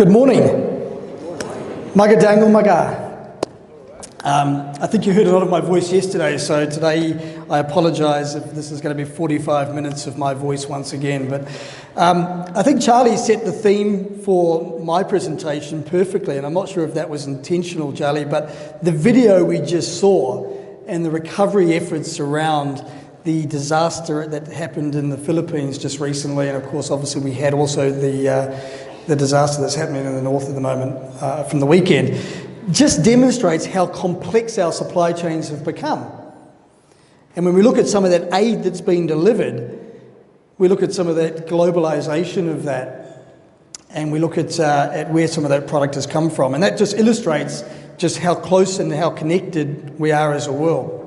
Good morning. Magadango maga. I think you heard a lot of my voice yesterday, so today I apologise if this is going to be 45 minutes of my voice once again. But I think Charlie set the theme for my presentation perfectly, and I'm not sure if that was intentional, Charlie, but the video we just saw and the recovery efforts around the disaster that happened in the Philippines just recently, and of course obviously we had also the disaster that's happening in the north at the moment from the weekend, just demonstrates how complex our supply chains have become. And when we look at some of that aid that's been delivered, we look at some of that globalization of that, and we look at where some of that product has come from. And that just illustrates just how close and how connected we are as a world.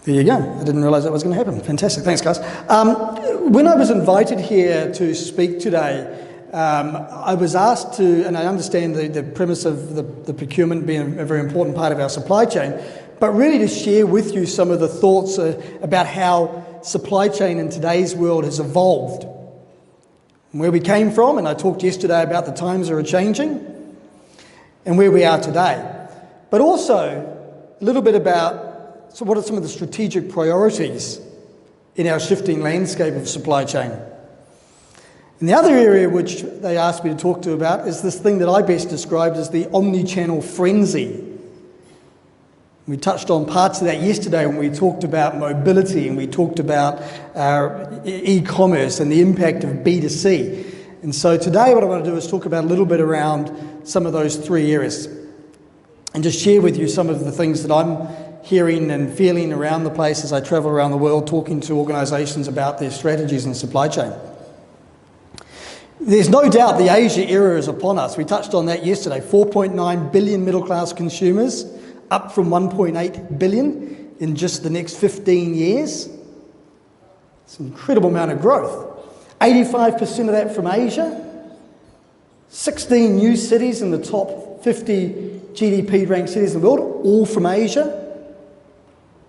There you go. I didn't realise that was going to happen. Fantastic. Thanks, guys. When I was invited here to speak today, I was asked to, and I understand the premise of the procurement being a very important part of our supply chain, but really to share with you some of the thoughts about how supply chain in today's world has evolved, and where we came from, and I talked yesterday about the times that are changing, and where we are today. But also a little bit about what are some of the strategic priorities in our shifting landscape of supply chain. And the other area which they asked me to talk to about is this thing that I best described as the Omnichannel Frenzy. We touched on parts of that yesterday when we talked about mobility and we talked about e-commerce and the impact of B2C. And so today what I want to do is talk about a little bit around some of those three areas and just share with you some of the things that I'm hearing and feeling around the place as I travel around the world talking to organisations about their strategies in supply chain. There's no doubt the Asia era is upon us. We touched on that yesterday. 4.9 billion middle-class consumers, up from 1.8 billion in just the next 15 years. It's an incredible amount of growth. 85% of that from Asia. 16 new cities in the top 50 GDP-ranked cities in the world, all from Asia.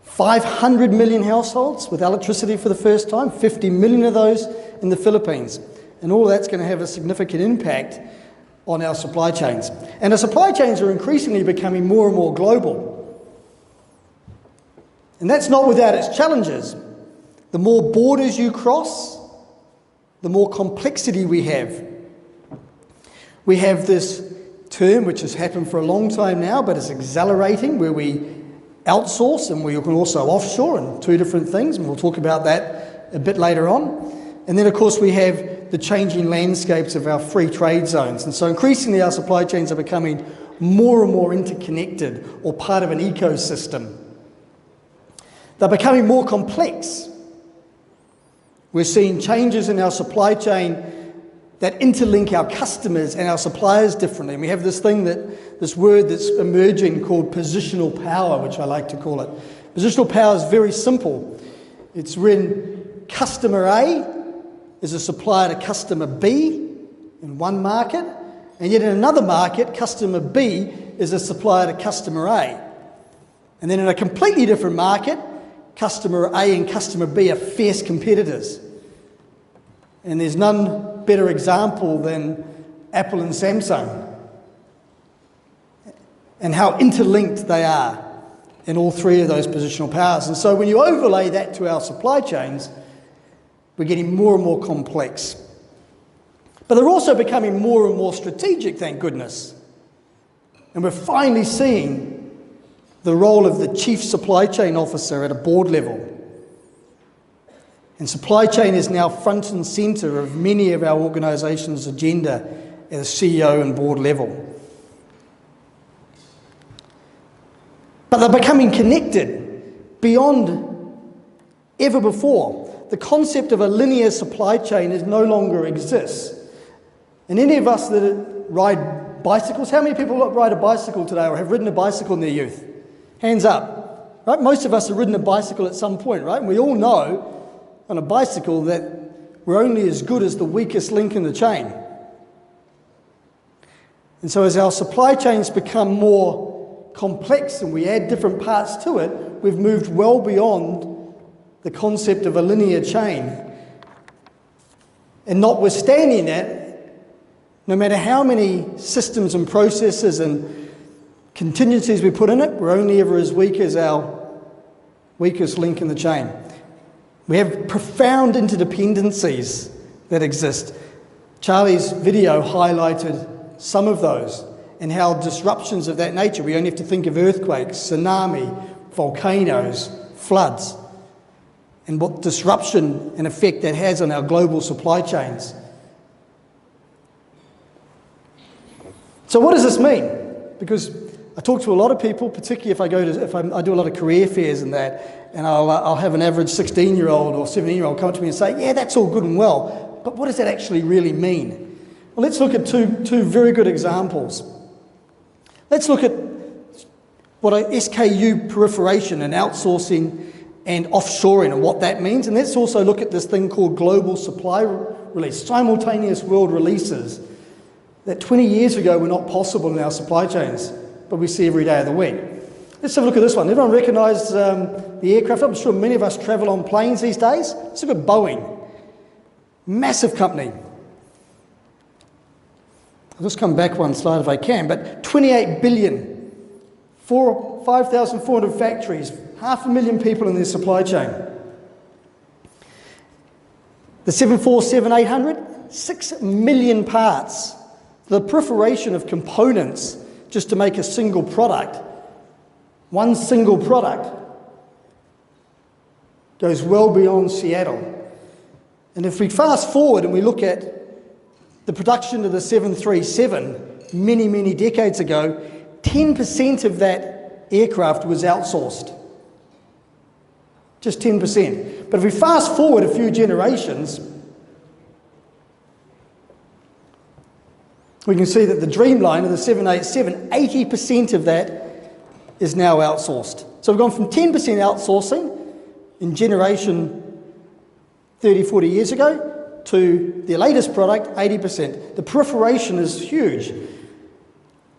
500 million households with electricity for the first time, 50 million of those in the Philippines. And all of that's going to have a significant impact on our supply chains. And our supply chains are increasingly becoming more and more global. And that's not without its challenges. The more borders you cross, the more complexity we have. We have this term which has happened for a long time now, but it's accelerating, where we outsource and we can also offshore, and two different things, and we'll talk about that a bit later on. And then of course we have the changing landscapes of our free trade zones. And so increasingly our supply chains are becoming more and more interconnected or part of an ecosystem. They're becoming more complex. We're seeing changes in our supply chain that interlink our customers and our suppliers differently. And we have this word that's emerging called positional power, which I like to call it. Positional power is very simple. It's when customer A is a supplier to customer B in one market, and yet in another market, customer B is a supplier to customer A. And then in a completely different market, customer A and customer B are fierce competitors. And there's none better example than Apple and Samsung and how interlinked they are in all three of those positional powers. And so when you overlay that to our supply chains, we're getting more and more complex. But they're also becoming more and more strategic, thank goodness. And we're finally seeing the role of the chief supply chain officer at a board level. And supply chain is now front and centre of many of our organisations' agenda at a CEO and board level. But they're becoming connected beyond ever before. The concept of a linear supply chain no longer exists. And any of us that ride bicycles, how many people ride a bicycle today or have ridden a bicycle in their youth? Hands up. Right? Most of us have ridden a bicycle at some point, right? And we all know on a bicycle that we're only as good as the weakest link in the chain. And so as our supply chains become more complex and we add different parts to it, we've moved well beyond the concept of a linear chain. And notwithstanding that, no matter how many systems and processes and contingencies we put in it, we're only ever as weak as our weakest link in the chain. We have profound interdependencies that exist. Charlie's video highlighted some of those and how disruptions of that nature, we only have to think of earthquakes, tsunami, volcanoes, floods, and what disruption and effect that has on our global supply chains. So what does this mean? Because I talk to a lot of people, particularly if I do a lot of career fairs and that, and I'll have an average 16-year-old or 17-year-old come to me and say, yeah, that's all good and well, but what does that actually really mean? Well, let's look at two very good examples. Let's look at what SKU proliferation and outsourcing and offshoring and what that means, and let's also look at this thing called global supply release, simultaneous world releases that 20 years ago were not possible in our supply chains, but we see every day of the week. Let's have a look at this one. Everyone recognise the aircraft? I'm sure many of us travel on planes these days. Let's look at Boeing. Massive company. I'll just come back one slide if I can, but 28 billion, 5,400 factories, 500,000 people in their supply chain. The 747-800, 6 million parts. The proliferation of components just to make a single product, one single product, goes well beyond Seattle. And if we fast forward and we look at the production of the 737 many, many decades ago, 10% of that aircraft was outsourced. Just 10%. But if we fast forward a few generations, we can see that the Dreamliner, the 787, 80% of that is now outsourced. So we've gone from 10% outsourcing in generation 30, 40 years ago to the latest product, 80%. The proliferation is huge.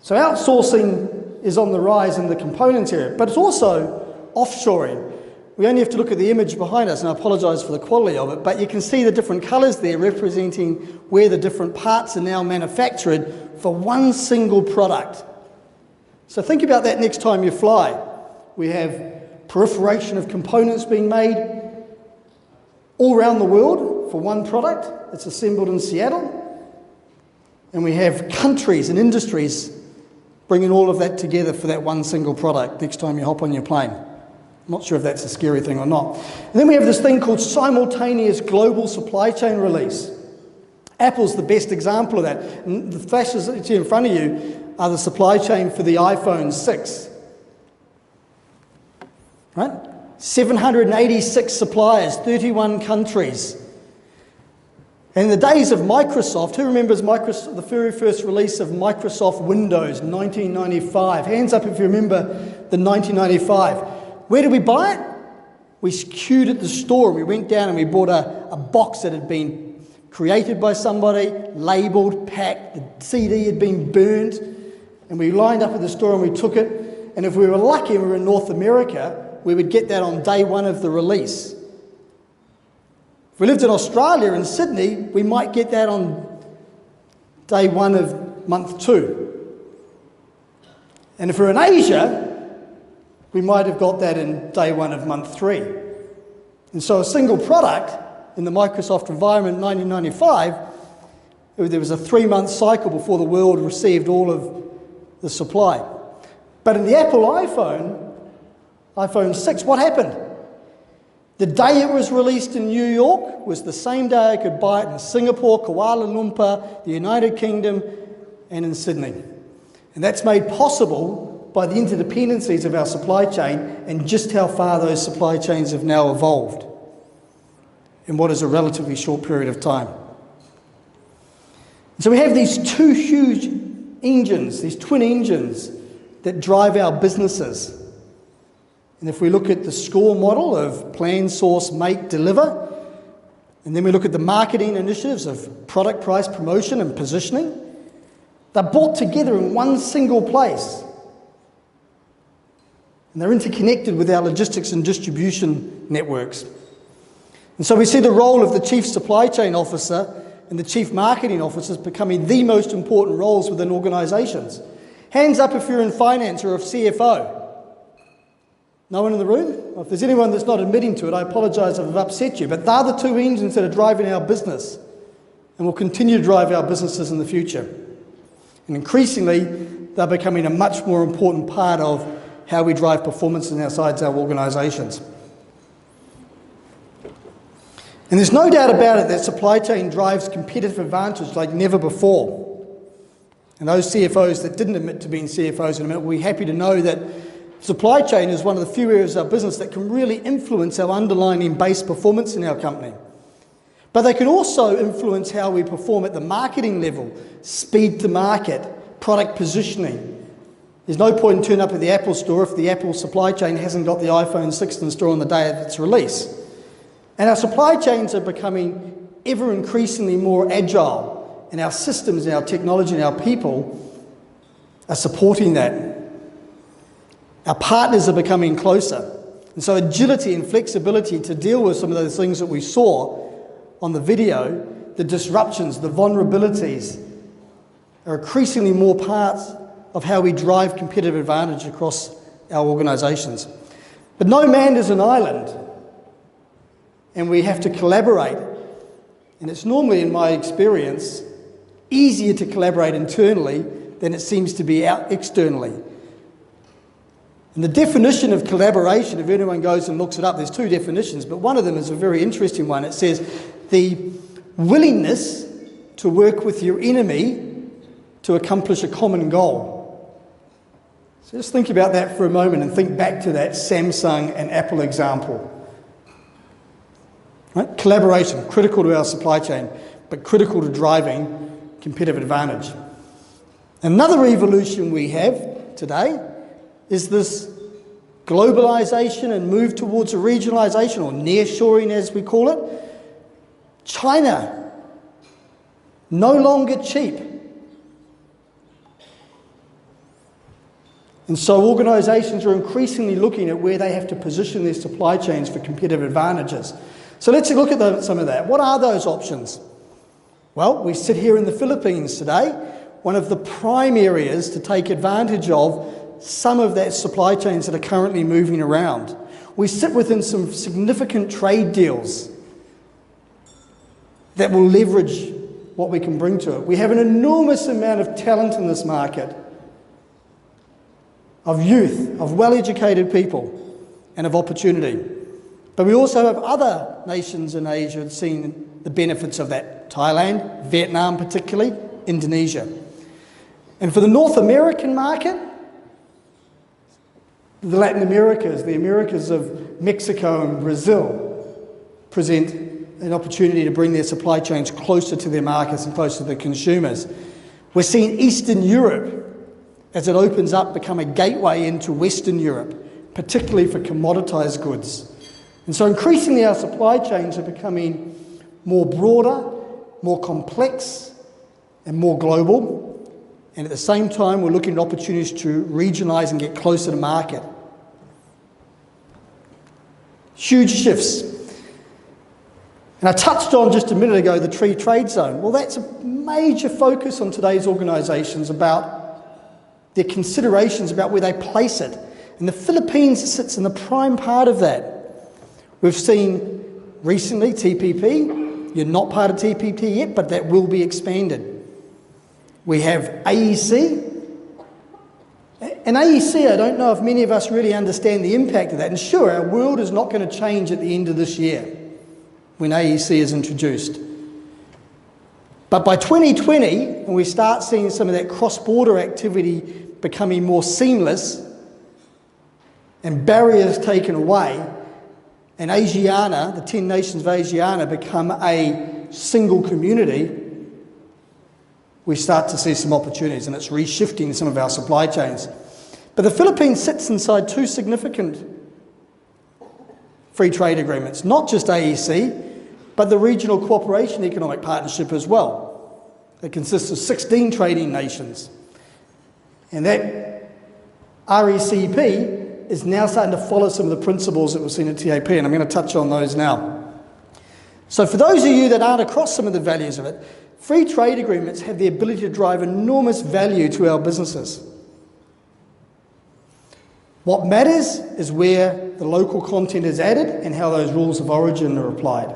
So outsourcing is on the rise in the components area, but it's also offshoring. We only have to look at the image behind us, and I apologise for the quality of it, but you can see the different colours there representing where the different parts are now manufactured for one single product. So think about that next time you fly. We have proliferation of components being made all around the world for one product. It's assembled in Seattle. And we have countries and industries bringing all of that together for that one single product next time you hop on your plane. I'm not sure if that's a scary thing or not. And then we have this thing called simultaneous global supply chain release. Apple's the best example of that. And the flashes that you see in front of you are the supply chain for the iPhone 6. Right? 786 suppliers, 31 countries. And in the days of Microsoft, who remembers the very first release of Microsoft Windows in 1995? Hands up if you remember the 1995. Where did we buy it? We queued at the store. We went down and we bought a box that had been created by somebody, labelled, packed, the CD had been burned, and we lined up at the store and we took it. And if we were lucky and we were in North America, we would get that on day one of the release. If we lived in Australia, in Sydney, we might get that on day one of month 2. And if we're in Asia, we might have got that in day one of month 3. And so a single product in the Microsoft environment in 1995, there was a 3-month cycle before the world received all of the supply. But in the Apple iPhone 6, what happened? The day it was released in New York was the same day I could buy it in Singapore, Kuala Lumpur, the United Kingdom, and in Sydney. And that's made possible by the interdependencies of our supply chain and just how far those supply chains have now evolved in what is a relatively short period of time. So we have these two huge engines, these twin engines that drive our businesses. And if we look at the SCORE model of plan, source, make, deliver, and then we look at the marketing initiatives of product, price, promotion, and positioning, they're brought together in one single place. And they're interconnected with our logistics and distribution networks. And so we see the role of the Chief Supply Chain Officer and the chief marketing officers becoming the most important roles within organisations. Hands up if you're in finance or a CFO. No one in the room? Well, if there's anyone that's not admitting to it, I apologise if I've upset you, but they're the two engines that are driving our business and will continue to drive our businesses in the future. And increasingly, they're becoming a much more important part of how we drive performance inside our organisations. And there's no doubt about it that supply chain drives competitive advantage like never before. And those CFOs that didn't admit to being CFOs in a minute will be happy to know that supply chain is one of the few areas of our business that can really influence our underlying base performance in our company. But they can also influence how we perform at the marketing level, speed to market, product positioning. There's no point in turning up at the Apple store if the Apple supply chain hasn't got the iPhone 6 in store on the day of its release. And our supply chains are becoming ever increasingly more agile, and our systems, and our technology, and our people are supporting that. Our partners are becoming closer. And so agility and flexibility to deal with some of those things that we saw on the video, the disruptions, the vulnerabilities, are increasingly more parts of how we drive competitive advantage across our organisations. But no man is an island, and we have to collaborate. And it's normally, in my experience, easier to collaborate internally than it seems to be out externally. And the definition of collaboration, if anyone goes and looks it up, there's two definitions, but one of them is a very interesting one. It says the willingness to work with your enemy to accomplish a common goal. So just think about that for a moment and think back to that Samsung and Apple example. Right? Collaboration, critical to our supply chain, but critical to driving competitive advantage. Another evolution we have today is this globalization and move towards a regionalisation, or nearshoring as we call it. China, no longer cheap. And so organisations are increasingly looking at where they have to position their supply chains for competitive advantages. So let's look at some of that. What are those options? Well, we sit here in the Philippines today, one of the prime areas to take advantage of some of that supply chains that are currently moving around. We sit within some significant trade deals that will leverage what we can bring to it. We have an enormous amount of talent in this market, of youth, of well-educated people, and of opportunity. But we also have other nations in Asia that have seen the benefits of that. Thailand, Vietnam particularly, Indonesia. And for the North American market, the Latin Americas, the Americas of Mexico and Brazil present an opportunity to bring their supply chains closer to their markets and closer to the consumers. We're seeing Eastern Europe, as it opens up, become a gateway into Western Europe, particularly for commoditised goods. And so increasingly our supply chains are becoming more broader, more complex, and more global. And at the same time, we're looking at opportunities to regionalise and get closer to market. Huge shifts. And I touched on just a minute ago the free trade zone. Well, that's a major focus on today's organisations about their considerations about where they place it. And the Philippines sits in the prime part of that. We've seen recently TPP. You're not part of TPP yet, but that will be expanded. We have AEC. And AEC, I don't know if many of us really understand the impact of that. And sure, our world is not going to change at the end of this year when AEC is introduced. But by 2020, when we start seeing some of that cross-border activity becoming more seamless and barriers taken away, and Asiana, the 10 nations of Asiana, become a single community, we start to see some opportunities, and it's reshifting some of our supply chains. But the Philippines sits inside two significant free trade agreements, not just AEC, but the Regional Cooperation Economic Partnership as well. It consists of 16 trading nations. And that RCEP is now starting to follow some of the principles that we've seen at TAP, and I'm going to touch on those now. So for those of you that aren't across some of the values of it, free trade agreements have the ability to drive enormous value to our businesses. What matters is where the local content is added and how those rules of origin are applied.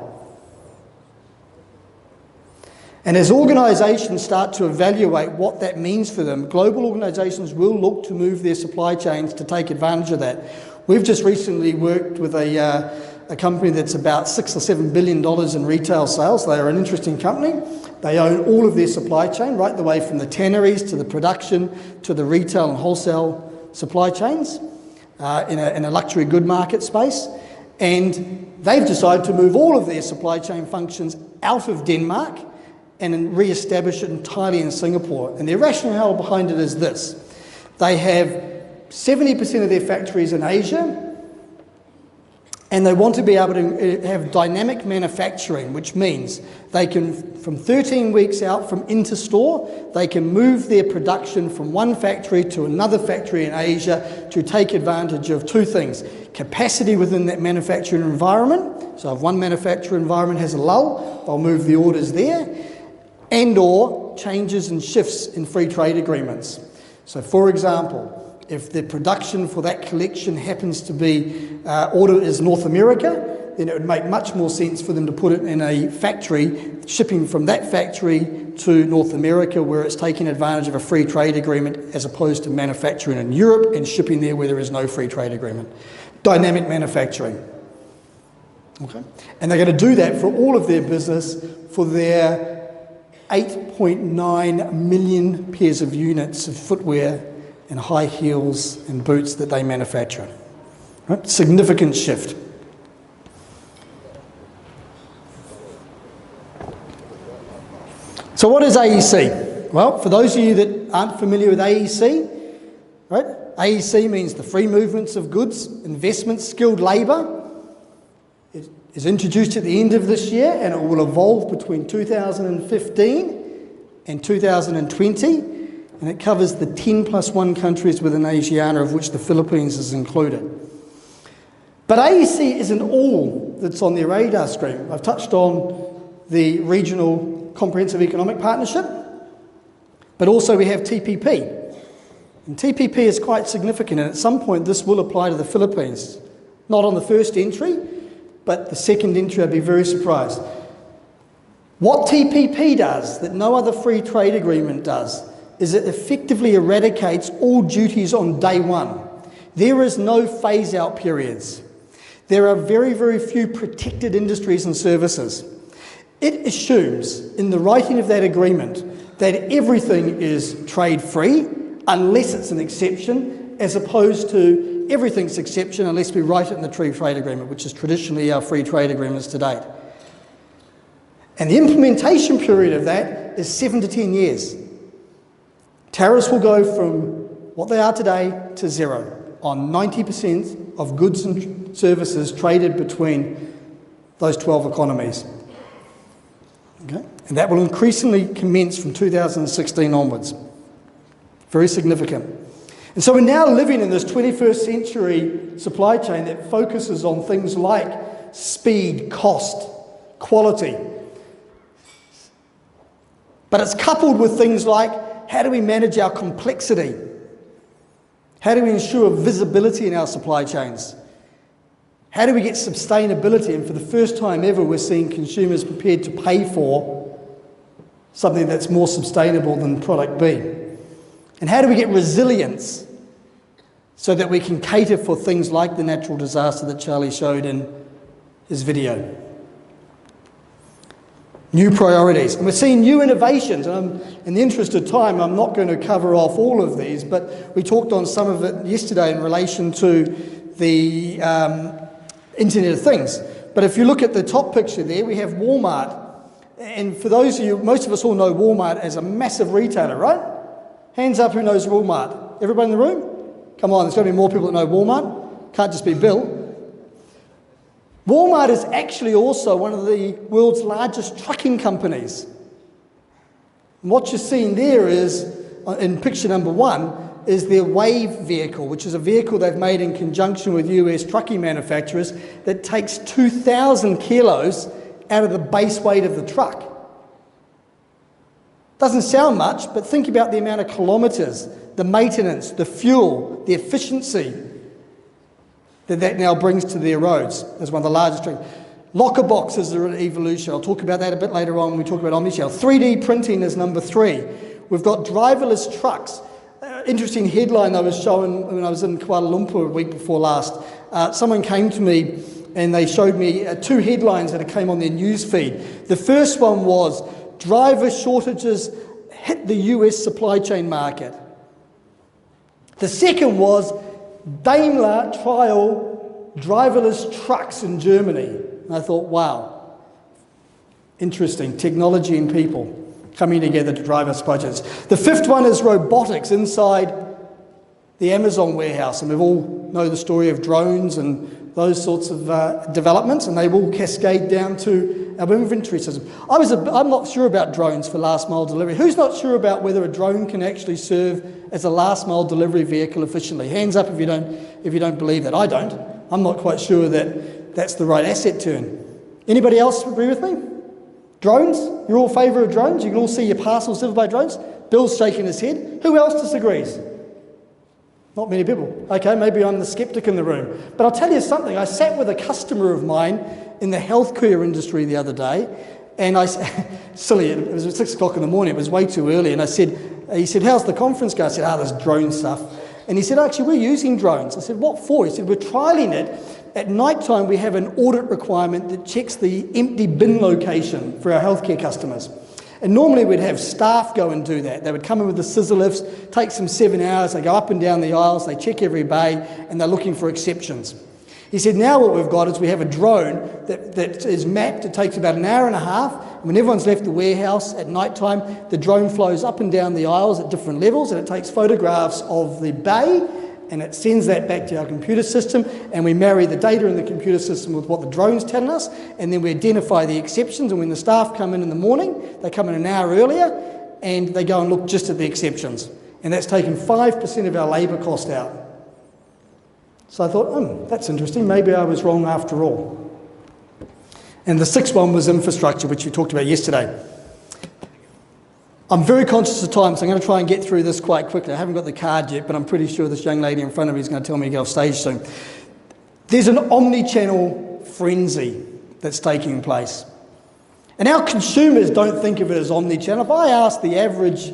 And as organisations start to evaluate what that means for them, global organisations will look to move their supply chains to take advantage of that. We've just recently worked with a company that's about $6 or $7 billion in retail sales. They are an interesting company. They own all of their supply chain, right the way from the tanneries to the production to the retail and wholesale supply chains in a luxury good market space. And they've decided to move all of their supply chain functions out of Denmark and re-establish it entirely in Singapore. And their rationale behind it is this. They have 70% of their factories in Asia, and they want to be able to have dynamic manufacturing, which means they can, from 13 weeks out from into-store, they can move their production from one factory to another factory in Asia to take advantage of two things. Capacity within that manufacturing environment. So if one manufacturing environment has a lull, they'll move the orders there. And/or changes and shifts in free trade agreements. So for example, if the production for that collection happens to be order is North America, then it would make much more sense for them to put it in a factory, shipping from that factory to North America, where it's taking advantage of a free trade agreement, as opposed to manufacturing in Europe and shipping there where there is no free trade agreement. Dynamic manufacturing. Okay. And they're going to do that for all of their business, for their 8.9 million pairs of units of footwear and high heels and boots that they manufacture. Right? Significant shift. So what is AEC? Well, for those of you that aren't familiar with AEC, right? AEC means the free movements of goods, investments, skilled labour. It is introduced at the end of this year, and it will evolve between 2015 and 2020. And it covers the 10+1 countries within ASEAN, of which the Philippines is included. But AEC isn't all that's on their radar screen. I've touched on the Regional Comprehensive Economic Partnership, but also we have TPP. And TPP is quite significant, and at some point this will apply to the Philippines. Not on the first entry, but the second entry, I'd be very surprised. What TPP does that no other free trade agreement does is it effectively eradicates all duties on day one. There is no phase-out periods. There are very, very few protected industries and services. It assumes, in the writing of that agreement, that everything is trade-free, unless it's an exception, as opposed to everything's exception unless we write it in the free trade agreement, which is traditionally our free trade agreements to date. And the implementation period of that is 7 to 10 years. Tariffs will go from what they are today to zero on 90% of goods and services traded between those 12 economies. Okay? And that will increasingly commence from 2016 onwards. Very significant. And so we're now living in this 21st century supply chain that focuses on things like speed, cost, quality. But it's coupled with things like, how do we manage our complexity? How do we ensure visibility in our supply chains? How do we get sustainability? And for the first time ever, we're seeing consumers prepared to pay for something that's more sustainable than product B. And how do we get resilience so that we can cater for things like the natural disaster that Charlie showed in his video? New priorities. And we're seeing new innovations. And in the interest of time, I'm not going to cover off all of these, but we talked on some of it yesterday in relation to the Internet of Things. But if you look at the top picture there, we have Walmart. And for those of you, most of us all know Walmart as a massive retailer, right? Hands up who knows Walmart. Everybody in the room? Come on, there's got to be more people that know Walmart. Can't just be Bill. Walmart is actually also one of the world's largest trucking companies. And what you're seeing there is, in picture number 1, is their Wave vehicle, which is a vehicle they've made in conjunction with US trucking manufacturers that takes 2,000 kilos out of the base weight of the truck. Doesn't sound much, but think about the amount of kilometres, the maintenance, the fuel, the efficiency that now brings to their roads as one of the largest trends. Locker boxes are an evolution. I'll talk about that a bit later on when we talk about Omnichannel. 3D printing is number 3. We've got driverless trucks. Interesting headline I was showing when I was in Kuala Lumpur a week before last. Someone came to me and they showed me 2 headlines that came on their news feed. The first one was, driver shortages hit the US supply chain market. The second was, Daimler trial driverless trucks in Germany. And I thought, wow, interesting. Technology and people coming together to drive our supply chains. The fifth one is robotics inside the Amazon warehouse. And we all know the story of drones and those sorts of developments, and they will cascade down to our inventory system. I'm not sure about drones for last mile delivery. Who's not sure about whether a drone can actually serve as a last mile delivery vehicle efficiently? Hands up if you don't believe that. I don't. I'm not quite sure that that's the right asset turn. Anybody else agree with me? Drones? You're all favour of drones? You can all see your parcels delivered by drones? Bill's shaking his head. Who else disagrees? Not many people. Okay, maybe I'm the skeptic in the room. But I'll tell you something. I sat with a customer of mine in the healthcare industry the other day, and silly, it was at 6 o'clock in the morning, it was way too early, and he said, how's the conference going? I said, this drone stuff. And he said, actually, we're using drones. I said, what for? He said, we're trialling it. At night time, we have an audit requirement that checks the empty bin location for our healthcare customers. And normally we'd have staff go and do that. They would come in with the scissor lifts, takes them 7 hours, they go up and down the aisles, they check every bay, and they're looking for exceptions. He said, now what we've got is we have a drone that is mapped. It takes about an hour and a half. And when everyone's left the warehouse at night time, the drone flows up and down the aisles at different levels, and it takes photographs of the bay, and it sends that back to our computer system, and we marry the data in the computer system with what the drone's telling us, and then we identify the exceptions. And when the staff come in the morning, they come in an hour earlier, and they go and look just at the exceptions. And that's taken 5% of our labour cost out. So I thought, that's interesting. Maybe I was wrong after all. And the sixth one was infrastructure, which we talked about yesterday. I'm very conscious of time, so I'm going to try and get through this quite quickly. I haven't got the card yet, but I'm pretty sure this young lady in front of me is going to tell me to get off stage soon. There's an omnichannel frenzy that's taking place. And our consumers don't think of it as omnichannel. If I ask the average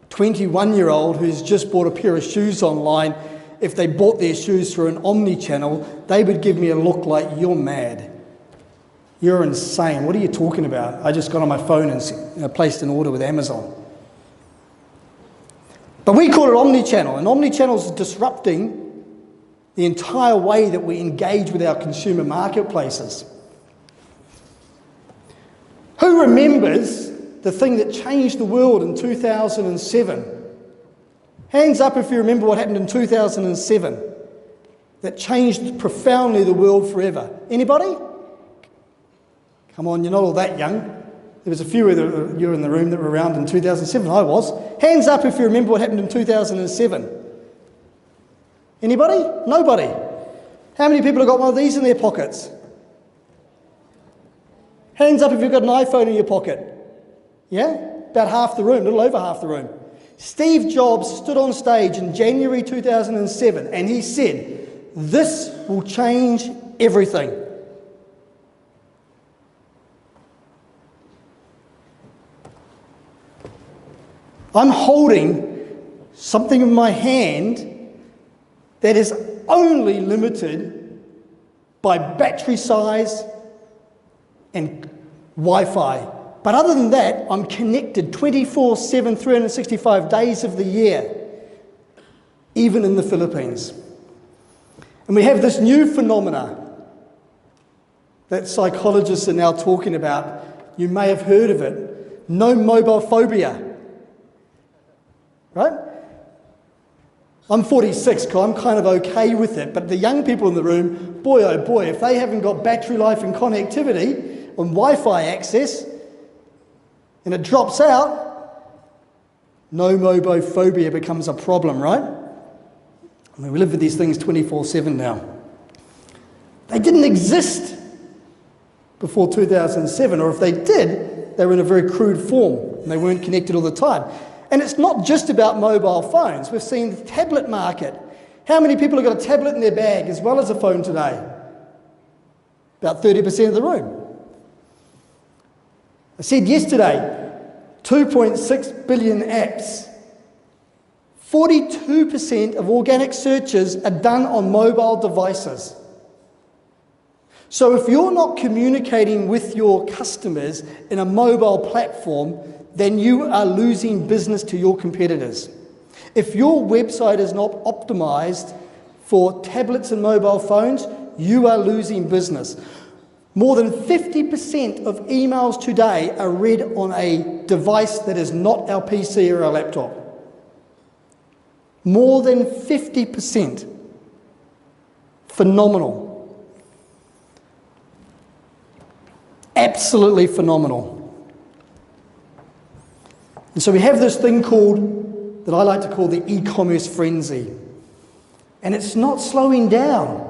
21-year-old who's just bought a pair of shoes online if they bought their shoes through an omnichannel, they would give me a look like, you're mad. You're insane. What are you talking about? I just got on my phone and placed an order with Amazon. But we call it omnichannel, and omnichannel is disrupting the entire way that we engage with our consumer marketplaces. Who remembers the thing that changed the world in 2007? Hands up if you remember what happened in 2007 that changed profoundly the world forever. Anybody? Come on, you're not all that young. There was a few of you in the room that were around in 2007. I was. Hands up if you remember what happened in 2007. Anybody? Nobody. How many people have got one of these in their pockets? Hands up if you've got an iPhone in your pocket. Yeah? About half the room, a little over half the room. Steve Jobs stood on stage in January 2007 and he said, "This will change everything." I'm holding something in my hand that is only limited by battery size and Wi-Fi. But other than that, I'm connected 24/7, 365 days of the year, even in the Philippines. And we have this new phenomena that psychologists are now talking about. You may have heard of it. No mobile phobia. Right? I'm 46, so I'm kind of okay with it. But the young people in the room, boy oh boy, if they haven't got battery life and connectivity and Wi-Fi access, and it drops out, no mobile phobia becomes a problem, right? I mean, we live with these things 24/7 now. They didn't exist before 2007, or if they did, they were in a very crude form and they weren't connected all the time. And it's not just about mobile phones. We've seen the tablet market. How many people have got a tablet in their bag as well as a phone today? About 30% of the room. I said yesterday, 2.6 billion apps. 42% of organic searches are done on mobile devices. So if you're not communicating with your customers in a mobile platform, then you are losing business to your competitors. If your website is not optimized for tablets and mobile phones, you are losing business. More than 50% of emails today are read on a device that is not our PC or our laptop. More than 50%. Phenomenal. Absolutely phenomenal. And so we have this thing called, that I like to call the e-commerce frenzy. And it's not slowing down.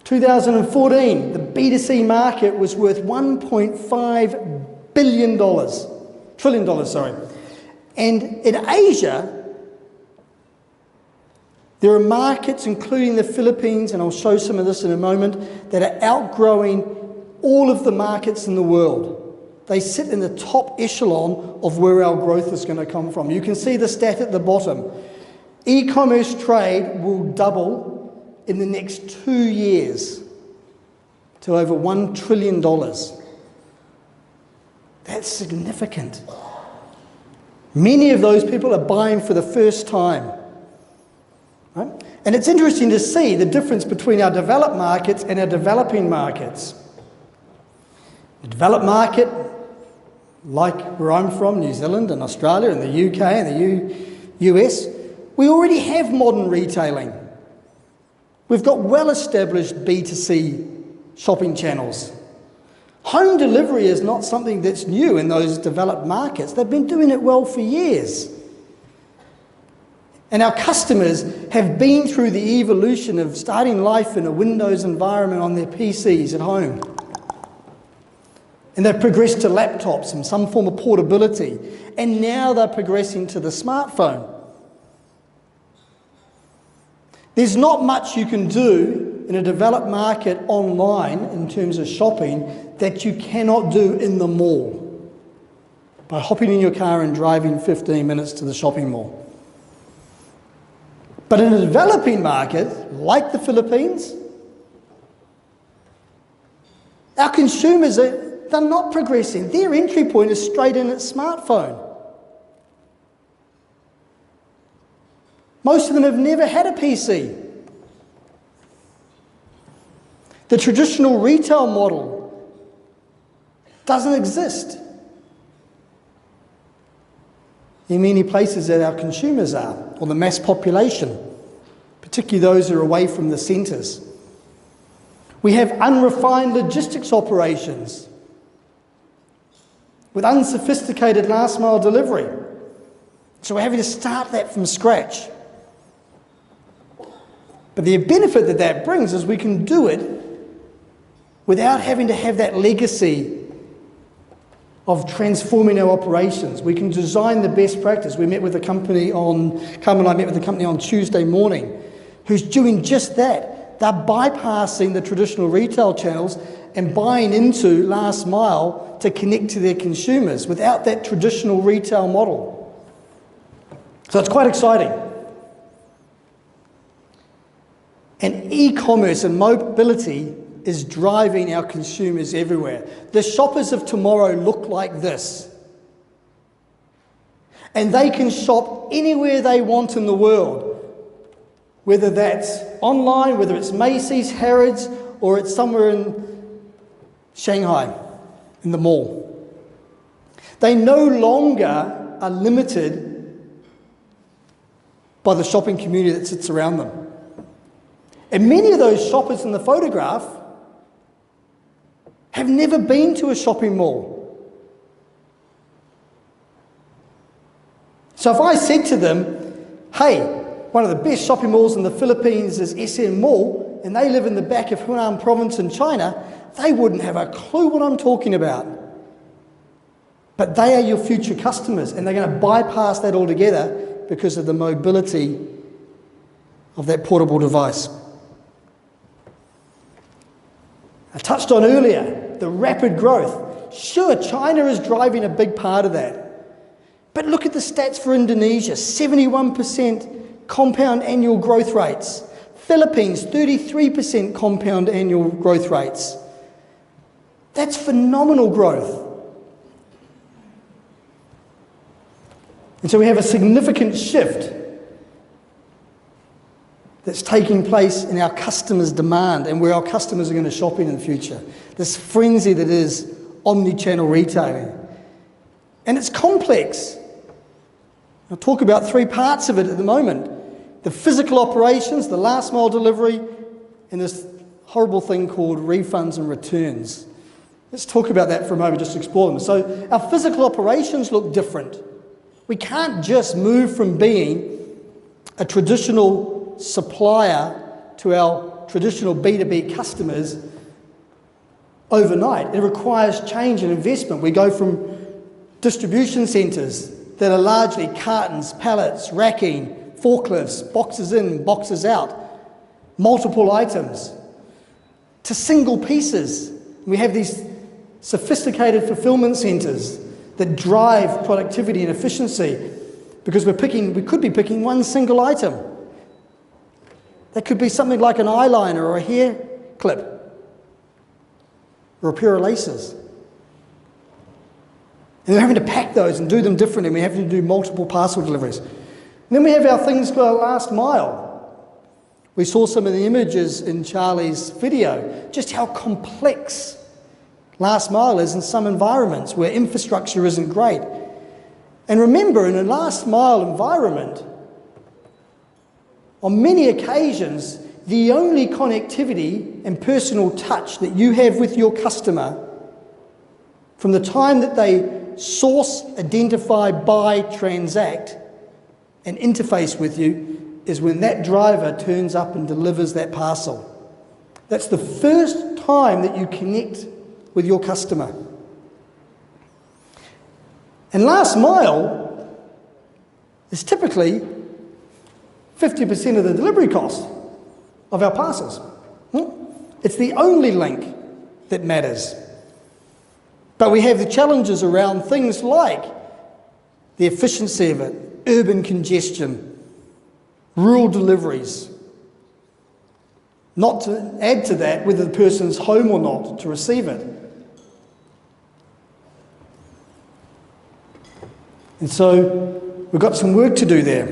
2014, the B2C market was worth $1.5 billion. Trillion dollars, sorry. And in Asia, there are markets, including the Philippines, and I'll show some of this in a moment, that are outgrowing all of the markets in the world. They sit in the top echelon of where our growth is going to come from. You can see the stat at the bottom. E-commerce trade will double in the next 2 years to over $1 trillion. That's significant. Many of those people are buying for the first time. Right? And it's interesting to see the difference between our developed markets and our developing markets. The developed market, like where I'm from, New Zealand and Australia and the UK and the US, we already have modern retailing. We've got well-established B2C shopping channels. Home delivery is not something that's new in those developed markets. They've been doing it well for years. And our customers have been through the evolution of starting life in a Windows environment on their PCs at home. And they've progressed to laptops and some form of portability. And now they're progressing to the smartphone. There's not much you can do in a developed market online in terms of shopping that you cannot do in the mall by hopping in your car and driving 15 minutes to the shopping mall. But in a developing market, like the Philippines, our consumers, they're not progressing. Their entry point is straight in its smartphone. Most of them have never had a PC. The traditional retail model doesn't exist in many places that our consumers are, or the mass population, particularly those who are away from the centres. We have unrefined logistics operations with unsophisticated last mile delivery. So we're having to start that from scratch. But the benefit that that brings is we can do it without having to have that legacy of transforming our operations. We can design the best practice. We met with a company Carmen and I met with a company on Tuesday morning who's doing just that. They're bypassing the traditional retail channels and buying into last mile to connect to their consumers without that traditional retail model. So it's quite exciting. And e-commerce and mobility is driving our consumers everywhere. The shoppers of tomorrow look like this. And they can shop anywhere they want in the world, whether that's online, whether it's Macy's, Harrods, or it's somewhere in Shanghai, in the mall. They no longer are limited by the shopping community that sits around them. And many of those shoppers in the photograph have never been to a shopping mall. So if I said to them, hey, one of the best shopping malls in the Philippines is ASEAN Mall, and they live in the back of Hunan province in China, they wouldn't have a clue what I'm talking about. But they are your future customers, and they're going to bypass that altogether because of the mobility of that portable device. I touched on earlier the rapid growth. Sure, China is driving a big part of that. But look at the stats for Indonesia, 71% compound annual growth rates. Philippines, 33% compound annual growth rates. That's phenomenal growth. And so we have a significant shift that's taking place in our customers' demand and where our customers are going to shop in the future. This frenzy that is omnichannel retailing. And it's complex. I'll talk about three parts of it at the moment. The physical operations, the last mile delivery, and this horrible thing called refunds and returns. Let's talk about that for a moment, just to explore them. So our physical operations look different. We can't just move from being a traditional supplier to our traditional B2B customers overnight. It requires change and investment. We go from distribution centres that are largely cartons, pallets, racking, forklifts, boxes in, boxes out, multiple items, to single pieces. We have these sophisticated fulfillment centres that drive productivity and efficiency because we could be picking one single item. That could be something like an eyeliner or a hair clip or a pair of laces. And we're having to pack those and do them differently. We have to do multiple parcel deliveries. And then we have our things for our last mile. We saw some of the images in Charlie's video, just how complex last mile is in some environments where infrastructure isn't great. And remember, in a last mile environment, on many occasions, the only connectivity and personal touch that you have with your customer from the time that they source, identify, buy, transact, and interface with you is when that driver turns up and delivers that parcel. That's the first time that you connect with your customer. And last mile is typically 50% of the delivery cost of our parcels. It's the only link that matters. But we have the challenges around things like the efficiency of it, urban congestion, rural deliveries. Not to add to that whether the person's home or not to receive it. And so we've got some work to do there.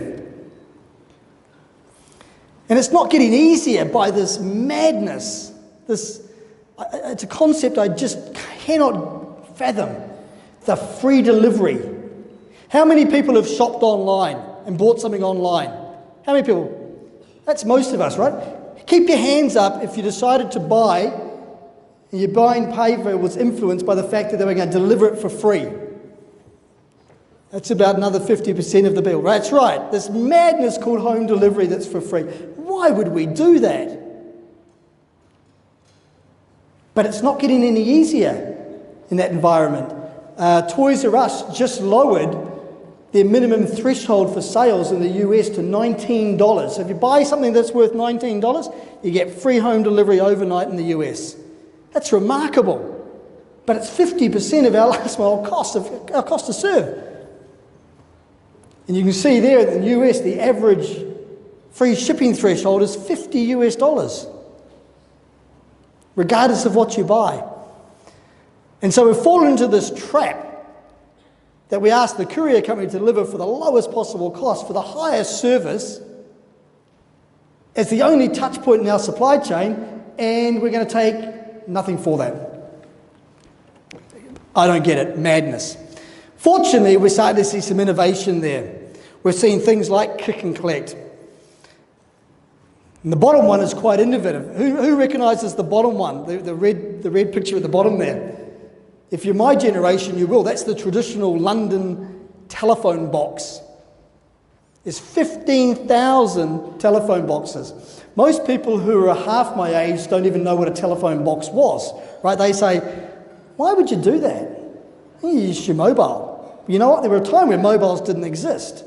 And it's not getting easier by this madness. It's a concept I just cannot fathom. The free delivery. How many people have shopped online and bought something online? How many people? That's most of us, right? Keep your hands up if you decided to buy and your buying behaviour was influenced by the fact that they were going to deliver it for free. That's about another 50% of the bill. That's right. This madness called home delivery that's for free. Why would we do that? But it's not getting any easier in that environment. Toys R Us just lowered their minimum threshold for sales in the US to $19. So if you buy something that's worth $19, you get free home delivery overnight in the US. That's remarkable. But it's 50% of our last mile cost, of our cost to serve. And you can see there in the US, the average free shipping threshold is $50 US, regardless of what you buy. And so we've fallen into this trap that we ask the courier company to deliver for the lowest possible cost, for the highest service, as the only touch point in our supply chain, and we're going to take nothing for that. I don't get it. Madness. Fortunately, we're starting to see some innovation there. We're seeing things like click and collect. And the bottom one is quite innovative. Who recognises the bottom one, the red picture at the bottom there? If you're my generation, you will. That's the traditional London telephone box. There's 15,000 telephone boxes. Most people who are half my age don't even know what a telephone box was, right? They say, why would you do that? You use your mobile. You know what? There was a time when mobiles didn't exist.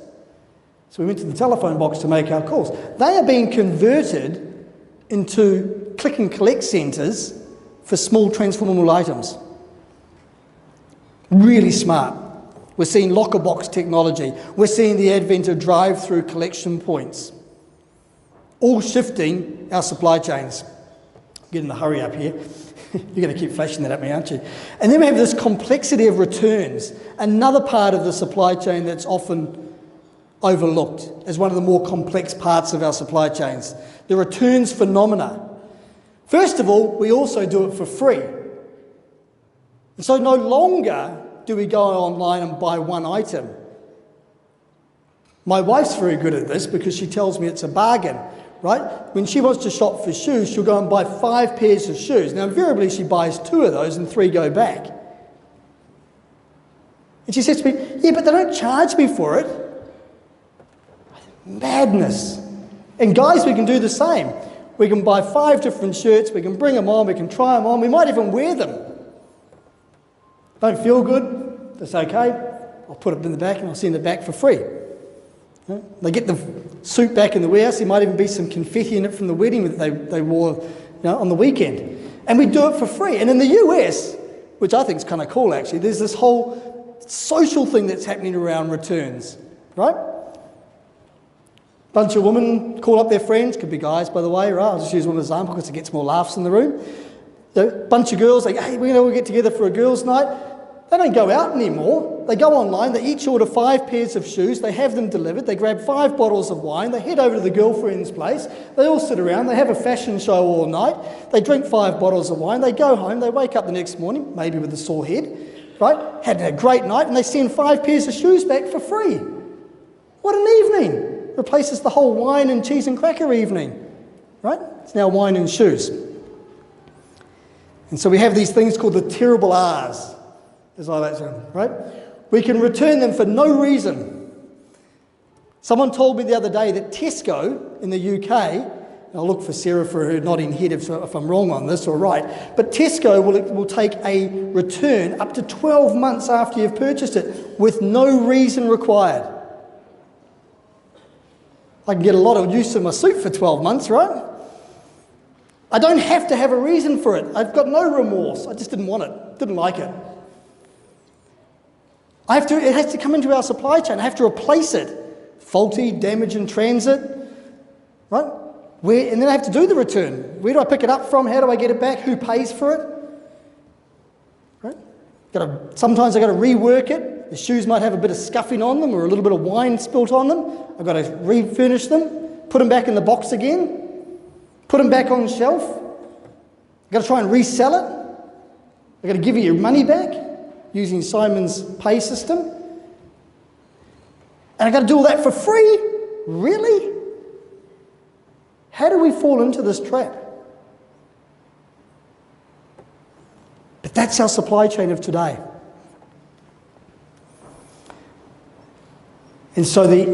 So we went to the telephone box to make our calls. They are being converted into click and collect centres for small transformable items. Really smart. We're seeing locker box technology. We're seeing the advent of drive-through collection points. All shifting our supply chains. I'm getting a hurry up here. You're going to keep flashing that at me, aren't you? And then we have this complexity of returns, another part of the supply chain that's often overlooked as one of the more complex parts of our supply chains. The returns phenomena. First of all, we also do it for free. And so no longer do we go online and buy one item. My wife's very good at this because she tells me it's a bargain, right? When she wants to shop for shoes, she'll go and buy 5 pairs of shoes. Now, invariably, she buys 2 of those and 3 go back. And she says to me, yeah, but they don't charge me for it. Madness. And guys, we can do the same. We can buy 5 different shirts, we can bring them on, we can try them on, we might even wear them. Don't feel good, that's okay. I'll put it in the back and I'll send it back for free. They get the suit back in the warehouse, there might even be some confetti in it from the wedding that they wore on the weekend. And we do it for free. And in the US, which I think is kind of cool actually, there's this whole social thing that's happening around returns, right? Bunch of women call up their friends, could be guys by the way, right? I'll just use one example because it gets more laughs in the room. A bunch of girls, like, hey, we'll get together for a girls' night. They don't go out anymore. They go online, they each order 5 pairs of shoes, they have them delivered, they grab 5 bottles of wine, they head over to the girlfriend's place, they all sit around, they have a fashion show all night, they drink 5 bottles of wine, they go home, they wake up the next morning, maybe with a sore head, right? Had a great night, and they send 5 pairs of shoes back for free. What an evening! Replaces the whole wine and cheese and cracker evening, right? It's now wine and shoes. And so we have these things called the terrible R's, as I like to say, right? We can return them for no reason. Someone told me the other day that Tesco in the UK, and I'll look for Sarah for her nodding head if I'm wrong on this or right, but Tesco will take a return up to 12 months after you've purchased it with no reason required. I can get a lot of use of my suit for 12 months, right? I don't have to have a reason for it. I've got no remorse. I just didn't want it, didn't like it. It has to come into our supply chain. I have to replace it. Faulty, damage in transit, right? And then I have to do the return. Where do I pick it up from? How do I get it back? Who pays for it? Right? Sometimes I've got to rework it. The shoes might have a bit of scuffing on them or a little bit of wine spilt on them. I've got to refurnish them, put them back in the box again, put them back on the shelf. I've got to try and resell it. I've got to give you your money back using Simon's pay system. And I've got to do all that for free? Really? How do we fall into this trap? But that's our supply chain of today. And so the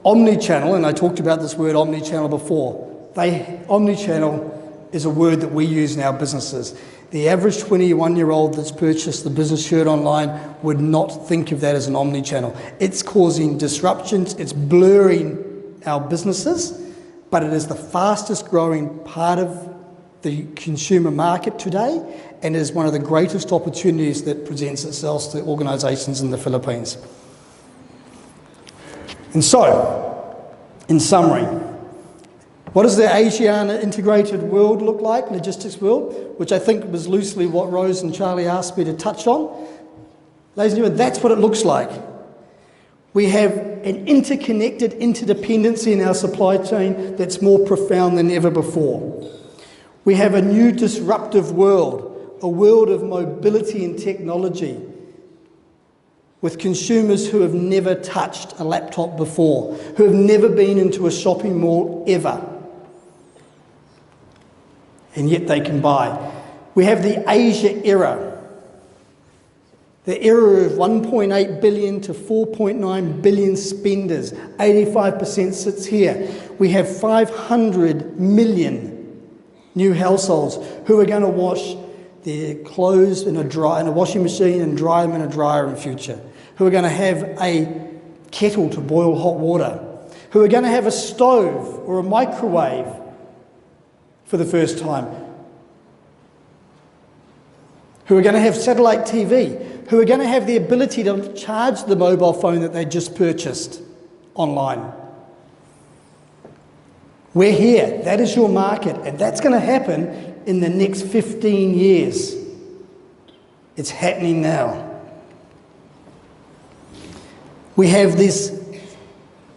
omnichannel, and I talked about this word omnichannel before, omnichannel is a word that we use in our businesses. The average 21-year-old that's purchased the business shirt online would not think of that as an omnichannel. It's causing disruptions, it's blurring our businesses, but it is the fastest growing part of the consumer market today and is one of the greatest opportunities that presents itself to organisations in the Philippines. And so, in summary, what does the ASEAN integrated world look like, logistics world, which I think was loosely what Rose and Charlie asked me to touch on? Ladies and gentlemen, that's what it looks like. We have an interconnected interdependency in our supply chain that's more profound than ever before. We have a new disruptive world, a world of mobility and technology, with consumers who have never touched a laptop before, who have never been into a shopping mall ever. And yet they can buy. We have the Asia era. The era of 1.8 billion to 4.9 billion spenders, 85% sits here. We have 500 million new households who are going to wash their clothes in a washing machine and dry them in a dryer in future, who are going to have a kettle to boil hot water, who are going to have a stove or a microwave for the first time, who are going to have satellite TV, who are going to have the ability to charge the mobile phone that they just purchased online. We're here. That is your market, and that's going to happen in the next 15 years. It's happening now. We have this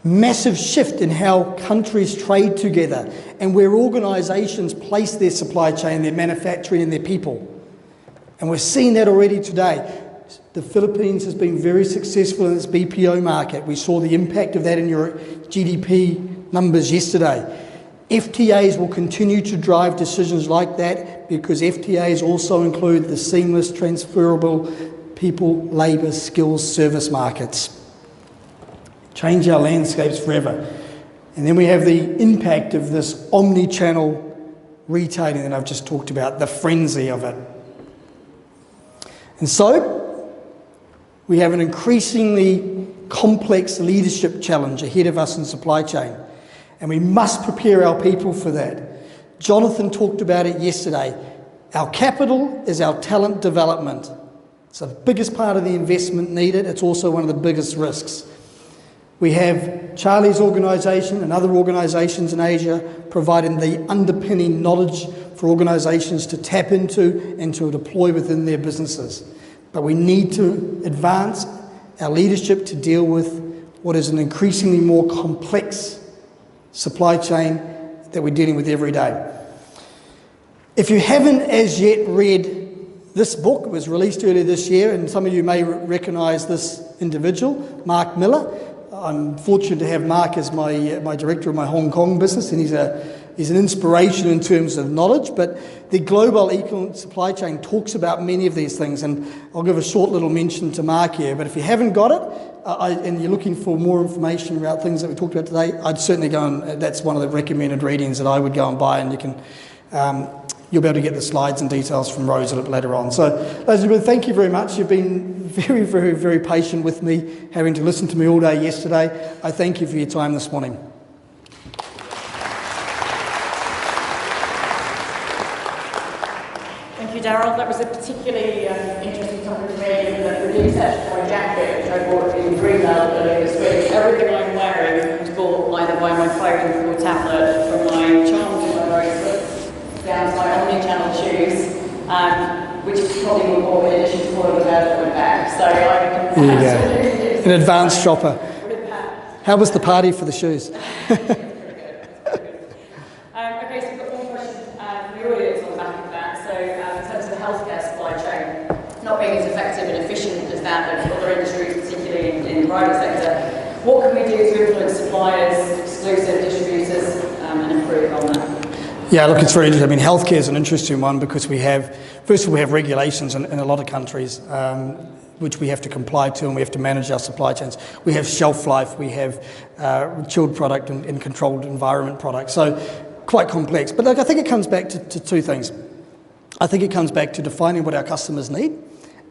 massive shift in how countries trade together and where organisations place their supply chain, their manufacturing and their people. And we're seeing that already today. The Philippines has been very successful in its BPO market. We saw the impact of that in your GDP numbers yesterday. FTAs will continue to drive decisions like that because FTAs also include the seamless, transferable people, labour, skills, service markets. Change our landscapes forever. And then we have the impact of this omnichannel retailing that I've just talked about, the frenzy of it. And so, we have an increasingly complex leadership challenge ahead of us in supply chain, and we must prepare our people for that. Jonathan talked about it yesterday. Our capital is our talent development. It's the biggest part of the investment needed. It's also one of the biggest risks. We have Charlie's organisation and other organisations in Asia providing the underpinning knowledge for organisations to tap into and to deploy within their businesses. But we need to advance our leadership to deal with what is an increasingly more complex supply chain that we're dealing with every day. If you haven't as yet read this book, it was released earlier this year, and some of you may recognise this individual, Mark Miller. I'm fortunate to have Mark as my director of my Hong Kong business, and he's an inspiration in terms of knowledge, but the global economic supply chain talks about many of these things, and I'll give a short little mention to Mark here, but if you haven't got it, and you're looking for more information about things that we talked about today, I'd certainly go and that's one of the recommended readings that I would go and buy, and you can, you'll be able to get the slides and details from Rose a little later on. So, ladies and gentlemen, thank you very much. You've been very, very, very patient with me, having to listen to me all day yesterday. I thank you for your time this morning. Darryl, that was a particularly interesting topic for me, and the research for my jacket, which I bought in Greenland earlier this week. Everything I'm wearing was bought either by my phone or tablet, from my charms and my bracelets, down to my Omnichannel shoes, which is probably more important in addition to all of the birds that went back. So I'm absolutely an advanced shopper. How was the party for the shoes? Okay, so we've got one question from the audience on the back of that. So in terms of the healthcare supply chain, not being as effective and efficient as that of other industries, particularly in the private sector, what can we do to influence suppliers, exclusive distributors, and improve on that? Yeah, look, it's very interesting. I mean, healthcare is an interesting one because we have, first of all, we have regulations in a lot of countries, which we have to comply to, and we have to manage our supply chains. We have shelf life, we have chilled product and controlled environment products. So quite complex. But look, I think it comes back to two things. I think it comes back to defining what our customers need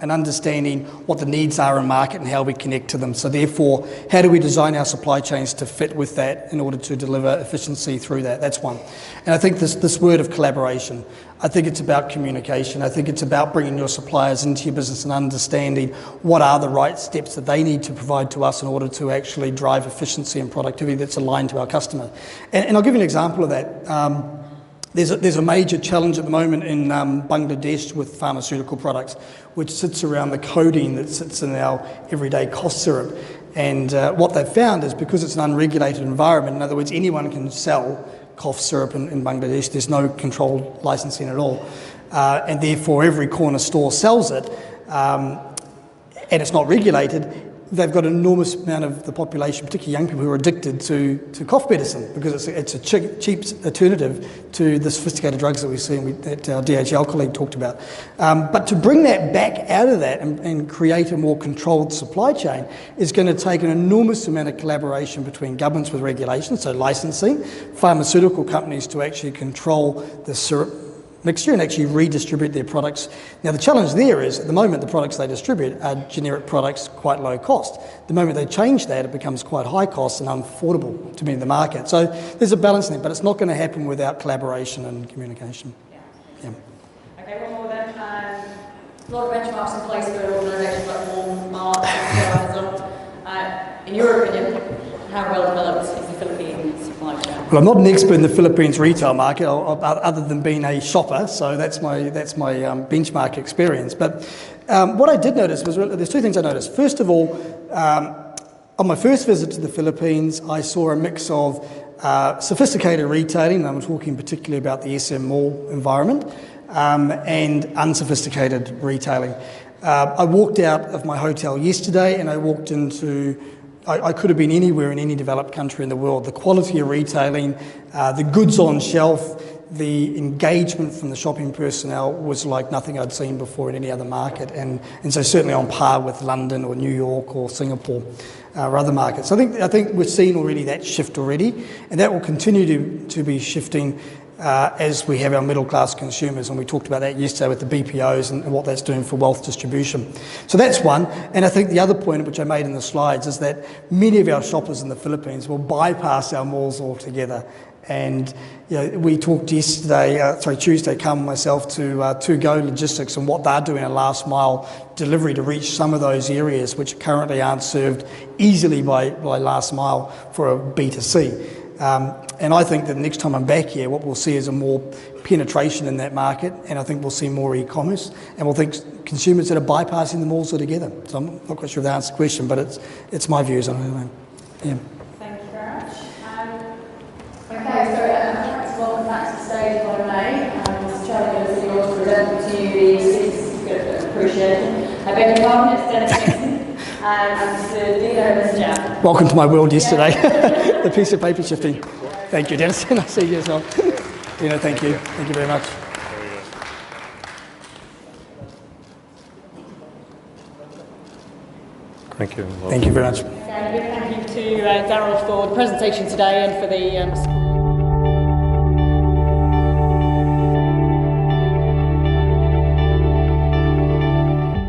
and understanding what the needs are in market and how we connect to them. So therefore, how do we design our supply chains to fit with that in order to deliver efficiency through that? That's one. And I think this word of collaboration, I think it's about communication. I think it's about bringing your suppliers into your business and understanding what are the right steps that they need to provide to us in order to actually drive efficiency and productivity that's aligned to our customer. And I'll give you an example of that. There's a major challenge at the moment in Bangladesh with pharmaceutical products, which sits around the codeine that sits in our everyday cough syrup. And what they've found is because it's an unregulated environment, in other words, anyone can sell cough syrup in Bangladesh, there's no controlled licensing at all. And therefore every corner store sells it, and it's not regulated. they've got an enormous amount of the population, particularly young people, who are addicted to cough medicine because it's a cheap alternative to the sophisticated drugs that we see and that our DHL colleague talked about. But to bring that back out of that and create a more controlled supply chain is going to take an enormous amount of collaboration between governments with regulations, so licensing, pharmaceutical companies to actually control the syrup mixture and actually redistribute their products. Now the challenge there is, at the moment the products they distribute are generic products, quite low cost. The moment they change that, it becomes quite high cost and unaffordable to be in the market. So there's a balance there, but it's not going to happen without collaboration and communication. Yeah. Okay, one more then. A lot of benchmarks in place for organisations like Walmart and Amazon. In your opinion, how well developed is the Philippine supply chain? Well, I'm not an expert in the Philippines retail market, other than being a shopper, so that's my benchmark experience. But what I did notice was, there's two things I noticed. First of all, on my first visit to the Philippines, I saw a mix of sophisticated retailing, and I'm talking particularly about the ASEAN mall environment, and unsophisticated retailing. I walked out of my hotel yesterday and I walked into, I could have been anywhere in any developed country in the world. The quality of retailing, the goods on shelf, the engagement from the shopping personnel was like nothing I'd seen before in any other market, and so certainly on par with London or New York or Singapore or other markets. I think we're seeing already that shift already, and that will continue to be shifting as we have our middle class consumers, and we talked about that yesterday with the BPOs and what that's doing for wealth distribution. So that's one, and I think the other point which I made in the slides is that many of our shoppers in the Philippines will bypass our malls altogether. And we talked Tuesday, Carmen and myself, to Go Logistics and what they're doing a last mile delivery to reach some of those areas which currently aren't served easily by last mile for a B2C. And I think that next time I'm back here, what we'll see is a more penetration in that market, and I think we'll see more e-commerce, and we'll think consumers that are bypassing the malls altogether. So I'm not quite sure if that answers the question, but it's my views on it. Yeah. Thank you very much. Okay, so I'd like to welcome back to the stage, if I may. Mr. Chairman, of the yours to present to you the Certificate of Appreciation. I beg your pardon, it's Dennis Nixon, and Mr. Dino and Mr. Jam. Welcome to my world yesterday, the piece of paper shifting. Thank you, Dennis, and I see you as well. Thank you. Thank you very much. Thank you. Thank you very much. Okay, a big thank you to Darryl for the presentation today and for the support.